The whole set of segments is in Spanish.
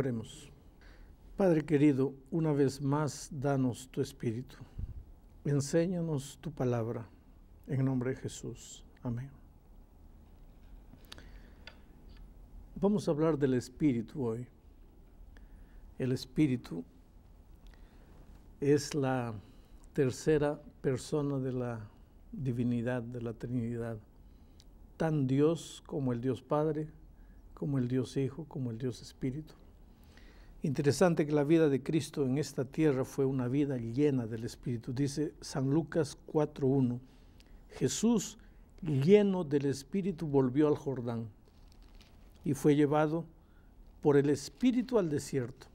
Oremos. Padre querido, una vez más, danos tu Espíritu. Enséñanos tu palabra. En nombre de Jesús. Amén. Vamos a hablar del Espíritu hoy. El Espíritu es la tercera persona de la divinidad, de la Trinidad. Tan Dios como el Dios Padre, como el Dios Hijo, como el Dios Espíritu. Interesante que la vida de Cristo en esta tierra fue una vida llena del Espíritu. Dice San Lucas 4:1, Jesús, lleno del Espíritu, volvió al Jordán y fue llevado por el Espíritu al desierto.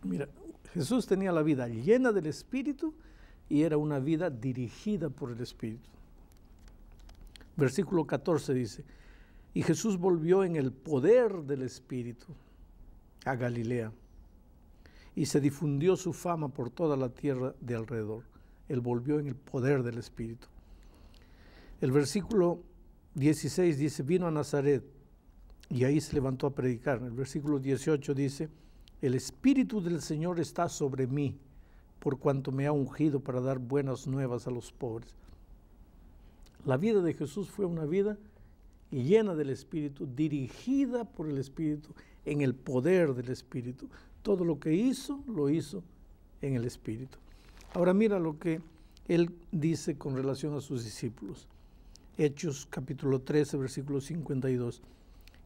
Mira, Jesús tenía la vida llena del Espíritu y era una vida dirigida por el Espíritu. Versículo 14 dice, y Jesús volvió en el poder del Espíritu a Galilea, y se difundió su fama por toda la tierra de alrededor. Él volvió en el poder del Espíritu. El versículo 16 dice, vino a Nazaret, y ahí se levantó a predicar. El versículo 18 dice, el Espíritu del Señor está sobre mí, por cuanto me ha ungido para dar buenas nuevas a los pobres. La vida de Jesús fue una vida llena del Espíritu, dirigida por el Espíritu, en el poder del Espíritu. Todo lo que hizo, lo hizo en el Espíritu. Ahora mira lo que él dice con relación a sus discípulos. Hechos capítulo 13, versículo 52.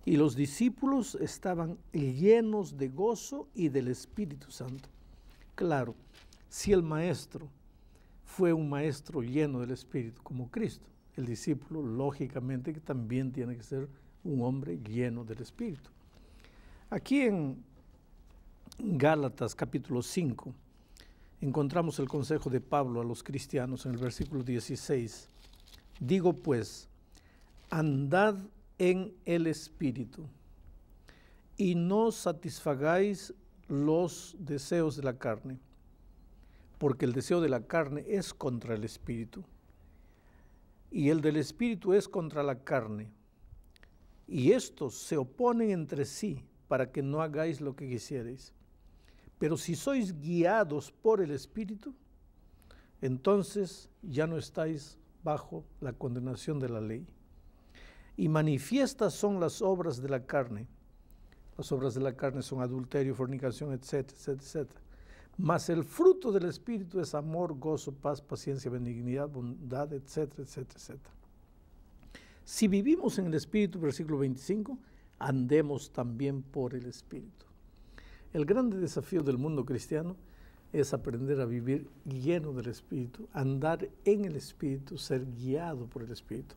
Y los discípulos estaban llenos de gozo y del Espíritu Santo. Claro, si el maestro fue un maestro lleno del Espíritu, como Cristo, el discípulo, lógicamente, que también tiene que ser un hombre lleno del Espíritu. Aquí en Gálatas capítulo 5 encontramos el consejo de Pablo a los cristianos en el versículo 16. Digo pues, andad en el Espíritu y no satisfagáis los deseos de la carne, porque el deseo de la carne es contra el Espíritu y el del Espíritu es contra la carne, y estos se oponen entre sí para que no hagáis lo que quisierais. Pero si sois guiados por el Espíritu, entonces ya no estáis bajo la condenación de la ley. Y manifiestas son las obras de la carne. Las obras de la carne son adulterio, fornicación, etcétera, etcétera, etcétera. Mas el fruto del Espíritu es amor, gozo, paz, paciencia, benignidad, bondad, etcétera, etcétera, etcétera. Si vivimos en el Espíritu, versículo 25, andemos también por el Espíritu. El grande desafío del mundo cristiano es aprender a vivir lleno del Espíritu, andar en el Espíritu, ser guiado por el Espíritu.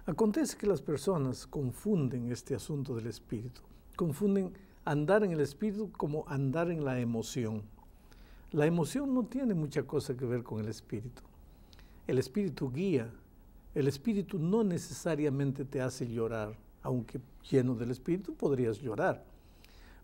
Acontece que las personas confunden este asunto del Espíritu, confunden andar en el Espíritu como andar en la emoción. La emoción no tiene mucha cosa que ver con el Espíritu. El Espíritu guía. El Espíritu no necesariamente te hace llorar, aunque lleno del Espíritu podrías llorar.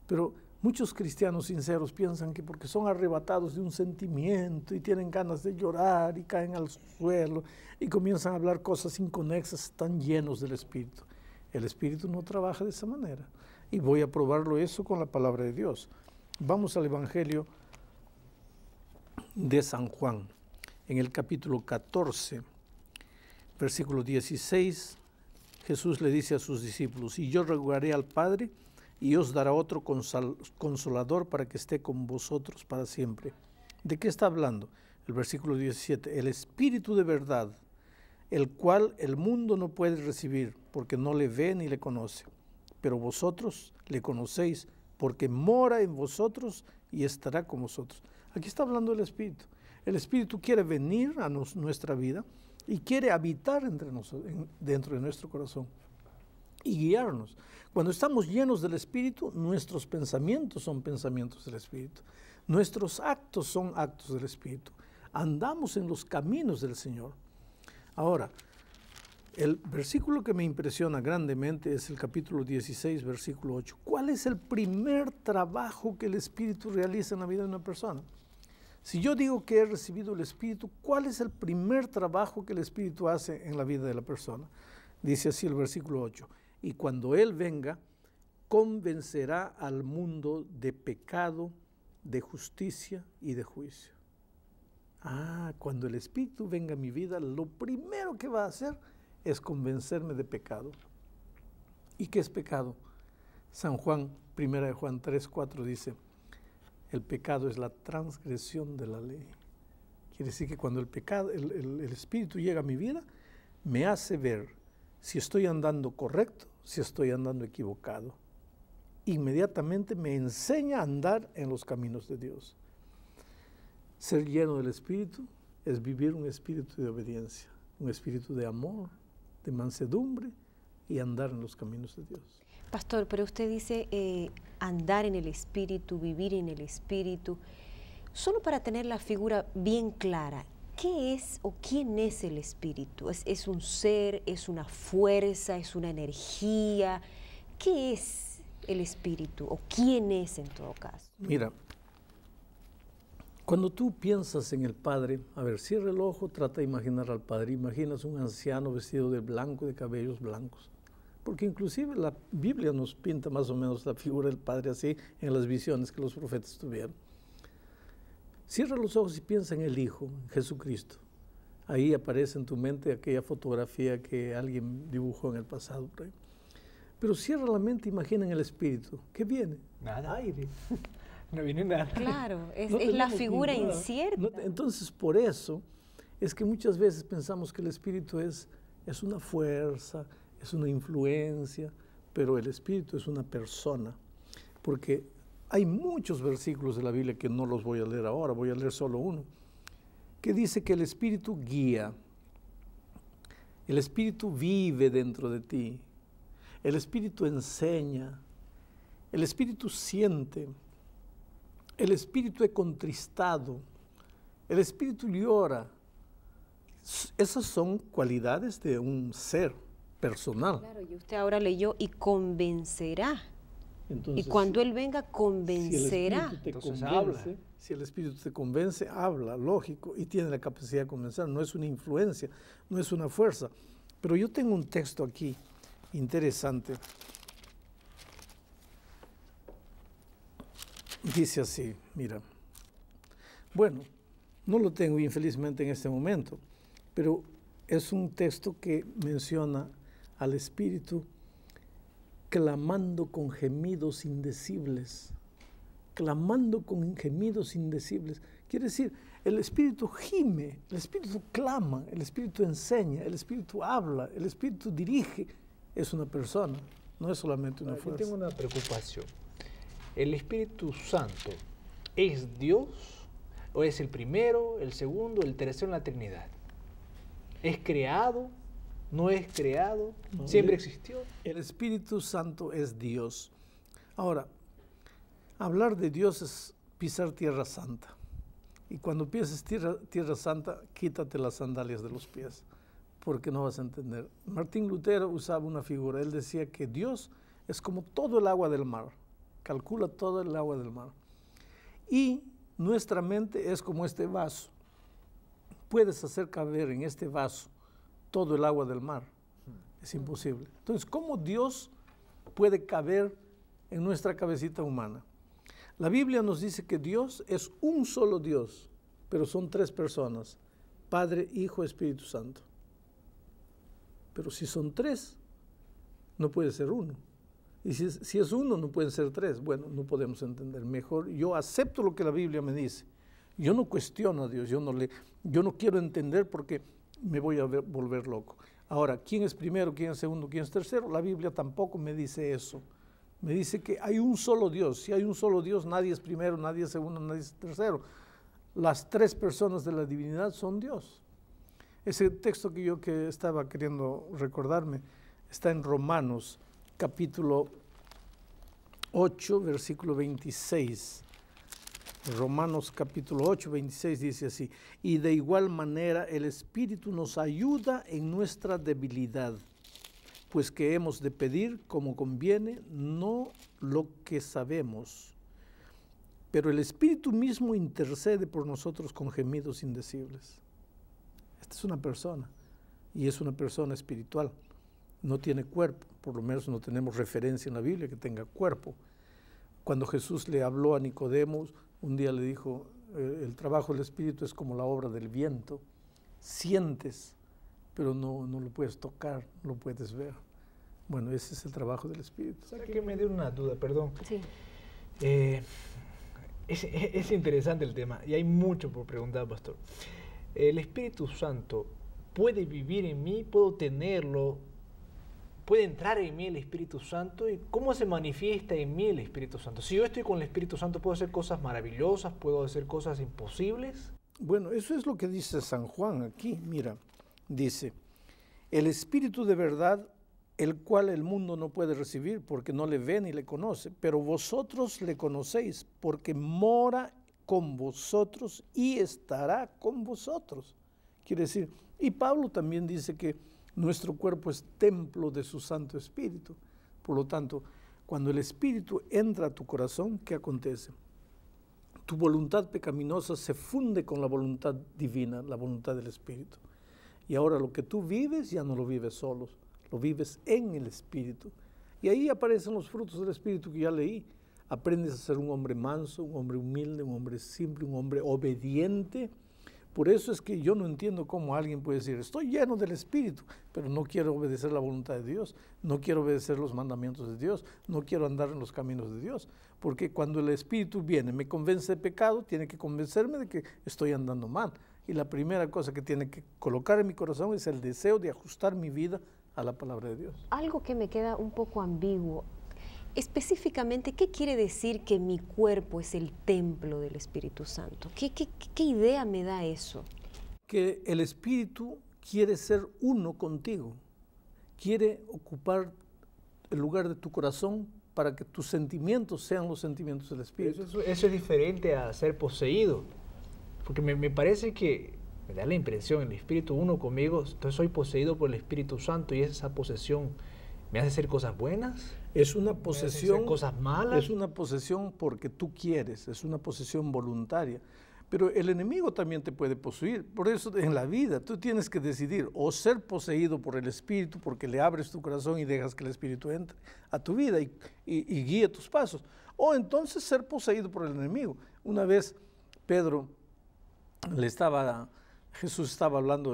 Pero muchos cristianos sinceros piensan que porque son arrebatados de un sentimiento y tienen ganas de llorar y caen al suelo y comienzan a hablar cosas inconexas, están llenos del Espíritu. El Espíritu no trabaja de esa manera. Y voy a probarlo eso con la palabra de Dios. Vamos al Evangelio de San Juan, en el capítulo 14, versículo 16, Jesús le dice a sus discípulos, y yo rogaré al Padre, y os dará otro consolador para que esté con vosotros para siempre. ¿De qué está hablando? El versículo 17, el Espíritu de verdad, el cual el mundo no puede recibir, porque no le ve ni le conoce, pero vosotros le conocéis, porque mora en vosotros y estará con vosotros. Aquí está hablando el Espíritu. El Espíritu quiere venir a nuestra vida y quiere habitar entre nosotros, dentro de nuestro corazón y guiarnos. Cuando estamos llenos del Espíritu, nuestros pensamientos son pensamientos del Espíritu. Nuestros actos son actos del Espíritu. Andamos en los caminos del Señor. Ahora, el versículo que me impresiona grandemente es el capítulo 16, versículo 8. ¿Cuál es el primer trabajo que el Espíritu realiza en la vida de una persona? Si yo digo que he recibido el Espíritu, ¿cuál es el primer trabajo que el Espíritu hace en la vida de la persona? Dice así el versículo 8. Y cuando Él venga, convencerá al mundo de pecado, de justicia y de juicio. Cuando el Espíritu venga a mi vida, lo primero que va a hacer es convencerme de pecado. ¿Y qué es pecado? San Juan, 1 de Juan 3:4 dice, el pecado es la transgresión de la ley. Quiere decir que cuando el Espíritu llega a mi vida, me hace ver si estoy andando correcto, si estoy andando equivocado. Inmediatamente me enseña a andar en los caminos de Dios. Ser lleno del Espíritu es vivir un espíritu de obediencia, un espíritu de amor, de mansedumbre y andar en los caminos de Dios. Pastor, pero usted dice andar en el Espíritu, vivir en el Espíritu. Solo para tener la figura bien clara, ¿qué es o quién es el Espíritu? ¿Es un ser, es una fuerza, es una energía? ¿Qué es el Espíritu o quién es en todo caso? Mira, cuando tú piensas en el Padre, a ver, cierra el ojo, trata de imaginar al Padre. Imaginas un anciano vestido de blanco, de cabellos blancos. Porque inclusive la Biblia nos pinta más o menos la figura del Padre así en las visiones que los profetas tuvieron. Cierra los ojos y piensa en el Hijo, en Jesucristo. Ahí aparece en tu mente aquella fotografía que alguien dibujó en el pasado. Por ahí. Pero cierra la mente, imagina en el Espíritu. ¿Qué viene? Nada. Aire. No viene nada. Claro, es No la tenemos figura ninguna. incierta. Entonces, por eso es que muchas veces pensamos que el Espíritu es una fuerza, es una influencia, pero el Espíritu es una persona. Porque hay muchos versículos de la Biblia que no los voy a leer ahora, voy a leer solo uno, que dice que el Espíritu guía, el Espíritu vive dentro de ti, el Espíritu enseña, el Espíritu siente, el Espíritu es contristado, el Espíritu llora. Esas son cualidades de un ser personal. Claro, y usted ahora leyó y convencerá. Entonces, y cuando Él venga, convencerá. Si el Espíritu te convence, habla, lógico, y tiene la capacidad de convencer. No es una influencia, no es una fuerza. Pero yo tengo un texto aquí interesante. Dice así, mira. Bueno, no lo tengo infelizmente en este momento, pero es un texto que menciona al Espíritu clamando con gemidos indecibles. Clamando con gemidos indecibles. Quiere decir, el Espíritu gime, el Espíritu clama, el Espíritu enseña, el Espíritu habla, el Espíritu dirige. Es una persona, no es solamente una fuerza. Yo tengo una preocupación. ¿El Espíritu Santo es Dios o es el primero, el segundo, el tercero en la Trinidad? ¿Es creado? ¿No es creado? No, ¿Siempre existió? El Espíritu Santo es Dios. Ahora, hablar de Dios es pisar tierra santa. Y cuando pises tierra santa, quítate las sandalias de los pies, porque no vas a entender. Martín Lutero usaba una figura. Él decía que Dios es como todo el agua del mar. Calcula todo el agua del mar. Y nuestra mente es como este vaso. Puedes hacer caber en este vaso todo el agua del mar. Es imposible. Entonces, ¿cómo Dios puede caber en nuestra cabecita humana? La Biblia nos dice que Dios es un solo Dios, pero son tres personas: Padre, Hijo, Espíritu Santo. Pero si son tres, no puede ser uno. Y si es uno, no pueden ser tres. Bueno, no podemos entender. Mejor yo acepto lo que la Biblia me dice. Yo no cuestiono a Dios, yo no quiero entender porque me voy a volver loco. Ahora, ¿quién es primero, quién es segundo, quién es tercero? La Biblia tampoco me dice eso. Me dice que hay un solo Dios. Si hay un solo Dios, nadie es primero, nadie es segundo, nadie es tercero. Las tres personas de la divinidad son Dios. Ese texto que estaba queriendo recordarme está en Romanos, capítulo 8, versículo 26. Romanos capítulo 8, 26 dice así: y de igual manera el Espíritu nos ayuda en nuestra debilidad, pues que hemos de pedir como conviene, no lo que sabemos, pero el Espíritu mismo intercede por nosotros con gemidos indecibles. Esta es una persona, y es una persona espiritual, no tiene cuerpo, por lo menos no tenemos referencia en la Biblia que tenga cuerpo. Cuando Jesús le habló a Nicodemo, un día le dijo, el trabajo del Espíritu es como la obra del viento. Sientes, pero no lo puedes tocar, no lo puedes ver. Bueno, ese es el trabajo del Espíritu. O sea, que me dio una duda, perdón. Sí. Es interesante el tema y hay mucho por preguntar, pastor. ¿El Espíritu Santo puede vivir en mí? ¿Puedo tenerlo? ¿Puede entrar en mí el Espíritu Santo? ¿Y cómo se manifiesta en mí el Espíritu Santo? Si yo estoy con el Espíritu Santo, ¿puedo hacer cosas maravillosas? ¿Puedo hacer cosas imposibles? Bueno, eso es lo que dice San Juan aquí. Mira, dice, el Espíritu de verdad, el cual el mundo no puede recibir porque no le ve ni le conoce, pero vosotros le conocéis porque mora con vosotros y estará con vosotros. Quiere decir, y Pablo también dice que nuestro cuerpo es templo de su Santo Espíritu. Por lo tanto, cuando el Espíritu entra a tu corazón, ¿qué acontece? Tu voluntad pecaminosa se funde con la voluntad divina, la voluntad del Espíritu. Y ahora lo que tú vives ya no lo vives solos, lo vives en el Espíritu. Y ahí aparecen los frutos del Espíritu que ya leí. Aprendes a ser un hombre manso, un hombre humilde, un hombre simple, un hombre obediente. Por eso es que yo no entiendo cómo alguien puede decir, estoy lleno del Espíritu, pero no quiero obedecer la voluntad de Dios, no quiero obedecer los mandamientos de Dios, no quiero andar en los caminos de Dios. Porque cuando el Espíritu viene, me convence de pecado, tiene que convencerme de que estoy andando mal. Y la primera cosa que tiene que colocar en mi corazón es el deseo de ajustar mi vida a la palabra de Dios. Algo que me queda un poco ambiguo. Específicamente, ¿qué quiere decir que mi cuerpo es el templo del Espíritu Santo? ¿Qué idea me da eso? Que el Espíritu quiere ser uno contigo, quiere ocupar el lugar de tu corazón para que tus sentimientos sean los sentimientos del Espíritu. Eso es diferente a ser poseído, porque me parece que me da la impresión, el Espíritu uno conmigo, entonces soy poseído por el Espíritu Santo y esa posesión me hace hacer cosas buenas. Es una posesión, cosas malas. Es una posesión porque tú quieres, es una posesión voluntaria. Pero el enemigo también te puede poseer. Por eso en la vida tú tienes que decidir o ser poseído por el Espíritu porque le abres tu corazón y dejas que el Espíritu entre a tu vida y guíe tus pasos. O entonces ser poseído por el enemigo. Una vez Jesús estaba hablando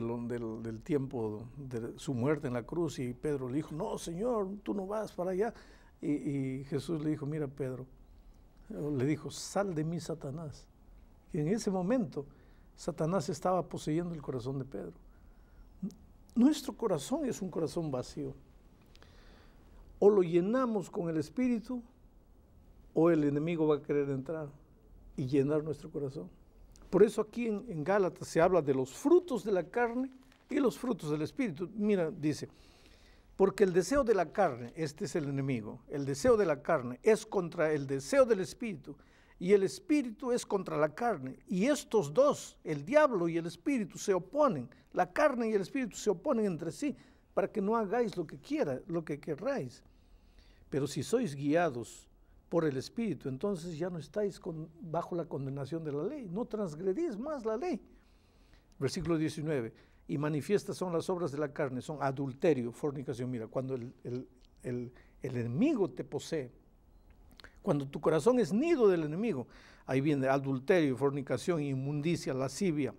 del tiempo de su muerte en la cruz y Pedro le dijo, no, Señor, tú no vas para allá. Y Jesús le dijo, mira, Pedro, le dijo, sal de mí, Satanás. Y en ese momento, Satanás estaba poseyendo el corazón de Pedro. Nuestro corazón es un corazón vacío. O lo llenamos con el Espíritu, o el enemigo va a querer entrar y llenar nuestro corazón. Por eso aquí en Gálatas se habla de los frutos de la carne y los frutos del Espíritu. Mira, dice, porque el deseo de la carne, este es el enemigo, el deseo de la carne es contra el deseo del Espíritu, y el Espíritu es contra la carne. Y estos dos, el diablo y el Espíritu, se oponen. La carne y el Espíritu se oponen entre sí para que no hagáis lo que querráis. Pero si sois guiados por el Espíritu, entonces ya no estáis bajo la condenación de la ley. No transgredís más la ley. Versículo 19. Y manifiestas son las obras de la carne, son adulterio, fornicación. Mira, cuando el enemigo te posee, cuando tu corazón es nido del enemigo, ahí viene adulterio, fornicación, inmundicia, lascivia,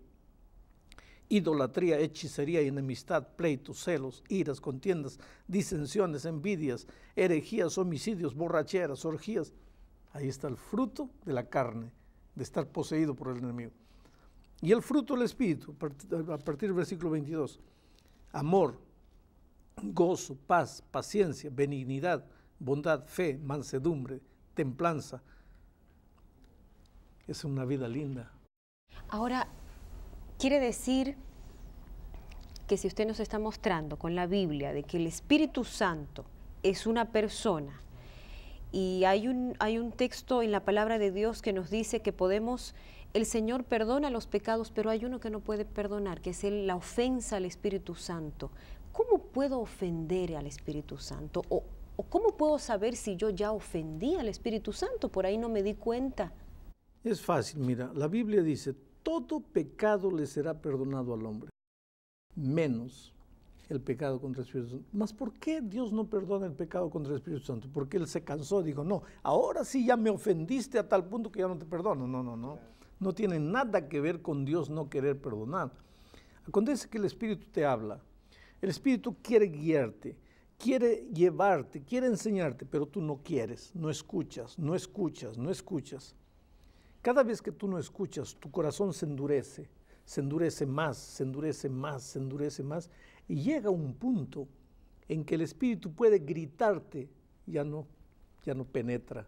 idolatría, hechicería, enemistad, pleitos, celos, iras, contiendas, disensiones, envidias, herejías, homicidios, borracheras, orgías. Ahí está el fruto de la carne, de estar poseído por el enemigo. Y el fruto del Espíritu, a partir del versículo 22, amor, gozo, paz, paciencia, benignidad, bondad, fe, mansedumbre, templanza. Es una vida linda. Ahora, quiere decir que si usted nos está mostrando con la Biblia de que el Espíritu Santo es una persona y hay un texto en la palabra de Dios que nos dice que el Señor perdona los pecados, pero hay uno que no puede perdonar, que es la ofensa al Espíritu Santo. ¿Cómo puedo ofender al Espíritu Santo? ¿O cómo puedo saber si yo ya ofendí al Espíritu Santo? Por ahí no me di cuenta. Es fácil, mira, la Biblia dice, todo pecado le será perdonado al hombre, menos el pecado contra el Espíritu Santo. ¿Mas por qué Dios no perdona el pecado contra el Espíritu Santo? Porque Él se cansó, dijo, no, ahora sí ya me ofendiste a tal punto que ya no te perdono. No. No tiene nada que ver con Dios no querer perdonar. Acontece que el Espíritu te habla. El Espíritu quiere guiarte, quiere llevarte, quiere enseñarte, pero tú no quieres, no escuchas. Cada vez que tú no escuchas, tu corazón se endurece más, y llega un punto en que el Espíritu puede gritarte, ya no penetra.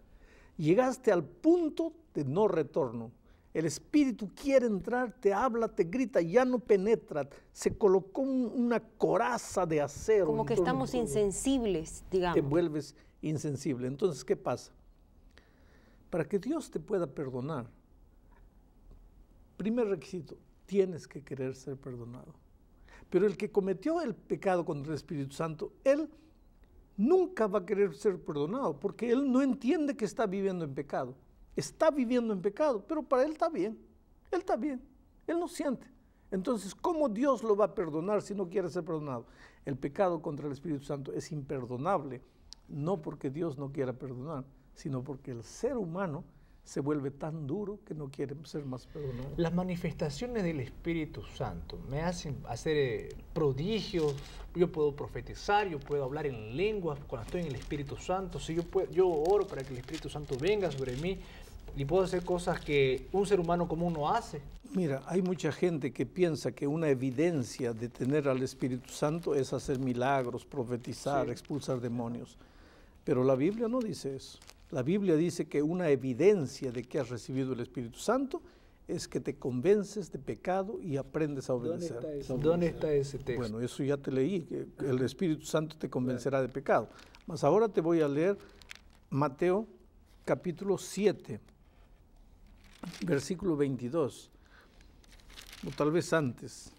Llegaste al punto de no retorno. El Espíritu quiere entrar, te habla, te grita, ya no penetra. Se colocó una coraza de acero. Como que estamos insensibles, digamos. Te vuelves insensible. Entonces, ¿qué pasa? Para que Dios te pueda perdonar, primer requisito, tienes que querer ser perdonado. Pero el que cometió el pecado contra el Espíritu Santo, él nunca va a querer ser perdonado, porque él no entiende que está viviendo en pecado. Está viviendo en pecado, pero para él está bien. Él no siente. Entonces, ¿cómo Dios lo va a perdonar si no quiere ser perdonado? El pecado contra el Espíritu Santo es imperdonable, no porque Dios no quiera perdonar, sino porque el ser humano se vuelve tan duro que no quiere ser más perdonado. Las manifestaciones del Espíritu Santo me hacen hacer prodigios. Yo puedo profetizar, yo puedo hablar en lenguas cuando estoy en el Espíritu Santo. Si yo oro para que el Espíritu Santo venga sobre mí y puedo hacer cosas que un ser humano común no hace. Mira, hay mucha gente que piensa que una evidencia de tener al Espíritu Santo es hacer milagros, profetizar, expulsar demonios. Pero la Biblia no dice eso. La Biblia dice que una evidencia de que has recibido el Espíritu Santo es que te convences de pecado y aprendes a obedecer. ¿Dónde está ese texto? Bueno, eso ya te leí, que el Espíritu Santo te convencerá de pecado. Mas ahora te voy a leer Mateo capítulo 7, versículo 22, o tal vez antes.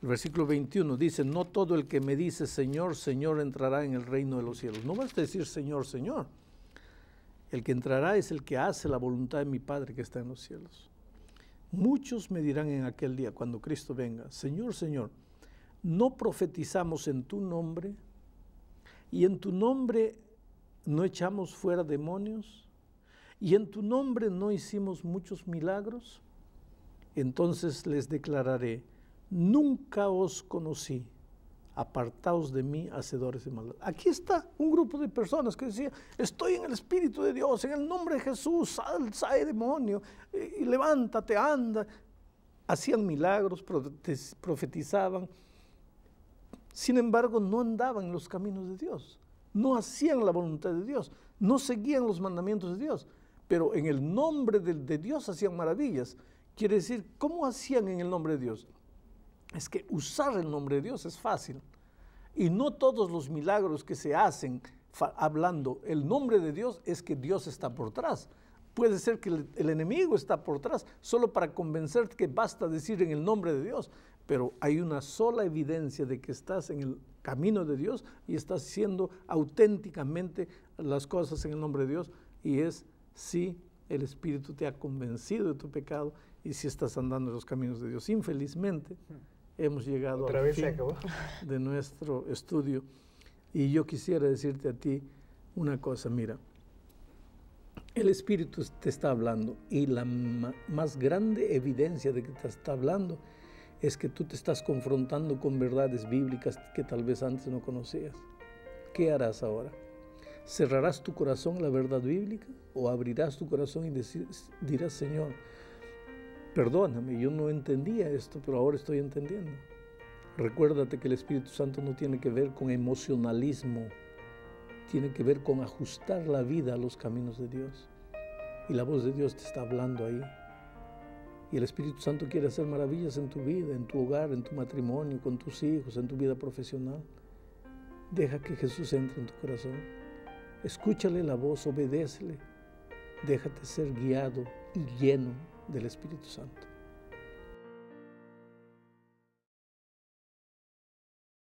El versículo 21 dice, no todo el que me dice Señor, Señor entrará en el reino de los cielos. No basta decir Señor, Señor. El que entrará es el que hace la voluntad de mi Padre que está en los cielos. Muchos me dirán en aquel día, cuando Cristo venga, Señor, Señor, ¿no profetizamos en tu nombre? ¿Y en tu nombre no echamos fuera demonios? ¿Y en tu nombre no hicimos muchos milagros? Entonces les declararé, nunca os conocí. Apartaos de mí, hacedores de maldad. Aquí está un grupo de personas que decía, estoy en el Espíritu de Dios, en el nombre de Jesús, sal demonio, y levántate, anda. Hacían milagros, profetizaban. Sin embargo, no andaban en los caminos de Dios, no hacían la voluntad de Dios, no seguían los mandamientos de Dios, pero en el nombre de Dios hacían maravillas. Quiere decir, ¿cómo hacían en el nombre de Dios? Es que usar el nombre de Dios es fácil. Y no todos los milagros que se hacen hablando el nombre de Dios es que Dios está por atrás. Puede ser que el enemigo está por atrás, solo para convencerte que basta decir en el nombre de Dios. Pero hay una sola evidencia de que estás en el camino de Dios y estás haciendo auténticamente las cosas en el nombre de Dios. Y es si el Espíritu te ha convencido de tu pecado y si estás andando en los caminos de Dios. Infelizmente, hemos llegado al fin de nuestro estudio y yo quisiera decirte a ti una cosa, mira, el Espíritu te está hablando y la más grande evidencia de que te está hablando es que tú te estás confrontando con verdades bíblicas que tal vez antes no conocías. ¿Qué harás ahora? ¿Cerrarás tu corazón a la verdad bíblica o abrirás tu corazón y dirás, Señor, perdóname, yo no entendía esto, pero ahora estoy entendiendo? Recuérdate que el Espíritu Santo no tiene que ver con emocionalismo, tiene que ver con ajustar la vida a los caminos de Dios. Y la voz de Dios te está hablando ahí. Y el Espíritu Santo quiere hacer maravillas en tu vida, en tu hogar, en tu matrimonio, con tus hijos, en tu vida profesional. Deja que Jesús entre en tu corazón. Escúchale la voz, obedécele. Déjate ser guiado y lleno del Espíritu Santo.